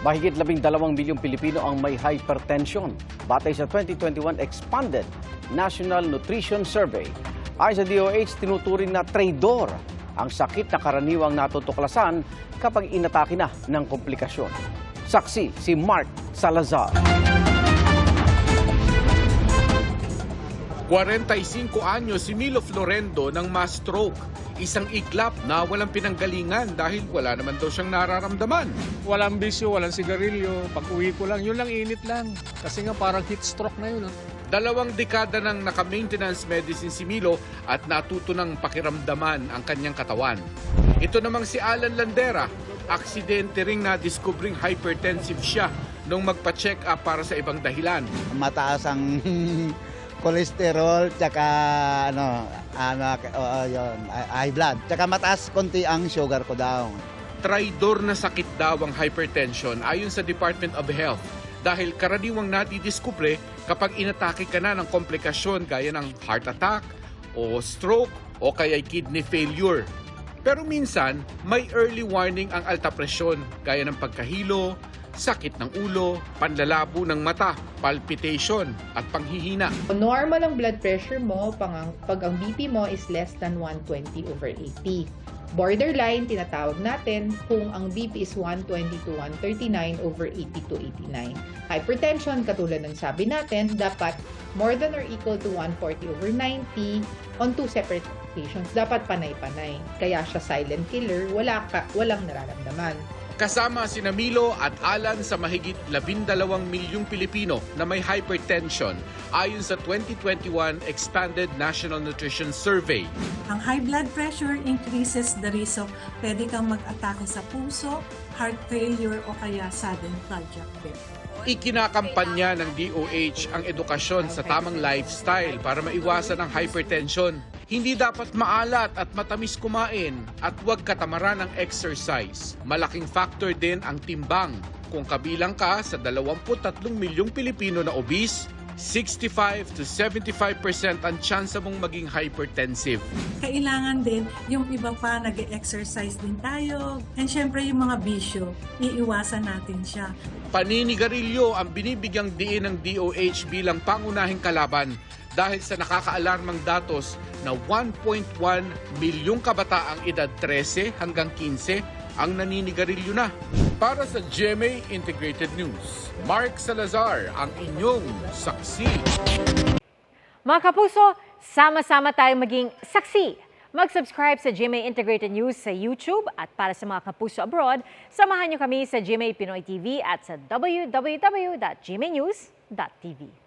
Mahigit 12 milyong Pilipino ang may hypertension, batay sa 2021 Expanded National Nutrition Survey. Ayon sa DOH, tinuturing na traidor ang sakit na karaniwang natutuklasan kapag inatake na ng komplikasyon. Saksi si Mark Salazar. 45 anyos si Milo Florendo ng mass stroke. Isang iglap na walang pinanggalingan dahil wala naman daw siyang nararamdaman. Walang bisyo, walang sigarilyo. Pag uwi ko lang, yun lang, init lang. Kasi nga parang heat stroke na yun. 2 dekada nang naka-maintenance medicine si Milo at natuto ng pakiramdaman ang kanyang katawan. Ito namang si Alan Landera, aksidente ring na-discovering hypertensive siya nung magpa-check up para sa ibang dahilan. Mataas ang cholesterol, tsaka high blood. Tsaka mataas konti ang sugar ko daw. Traidor na sakit daw ang hypertension ayon sa Department of Health dahil karaniwang nadidiskubre kapag inatake ka na ng komplikasyon gaya ng heart attack o stroke o kaya kidney failure. Pero minsan, may early warning ang alta presyon gaya ng pagkahilo, sakit ng ulo, panlalabo ng mata, palpitation at panghihina. Normal ang blood pressure mo pag ang BP mo is less than 120/80. Borderline, tinatawag natin kung ang BP is 120 to 139/80 to 89. Hypertension, katulad ng sabi natin, dapat more than or equal to 140/90 on 2 separate patients. Dapat panay-panay. Kaya siya silent killer, walang nararamdaman. Kasama sina Milo at Alan sa mahigit 12 milyong Pilipino na may hypertension ayon sa 2021 Expanded National Nutrition Survey. Ang high blood pressure increases the risk of pwede kang mag-atake sa puso, heart failure o kaya sudden cardiac death. Ikinakampanya ng DOH ang edukasyon sa tamang lifestyle para maiwasan ang hypertension. Hindi dapat maalat at matamis kumain at huwag katamaran ng exercise. Malaking factor din ang timbang. Kung kabilang ka sa 23 milyong Pilipino na obese, 65 to 75% ang tsansa mong maging hypertensive. Kailangan din yung iba pa nag-exercise din tayo. And syempre yung mga bisyo, iiwasan natin siya. Paninigarilyo ang binibigyang diin ng DOH bilang pangunahing kalaban dahil sa nakakaalarmang datos na 1.1 milyong kabataang edad 13 hanggang 15 ang naninigarilyo na. Para sa GMA Integrated News, Mark Salazar ang inyong saksi. Mga kapuso, sama-sama tayong maging saksi. Mag-subscribe sa GMA Integrated News sa YouTube at para sa mga kapuso abroad, samahan niyo kami sa GMA Pinoy TV at sa www.gmanews.tv.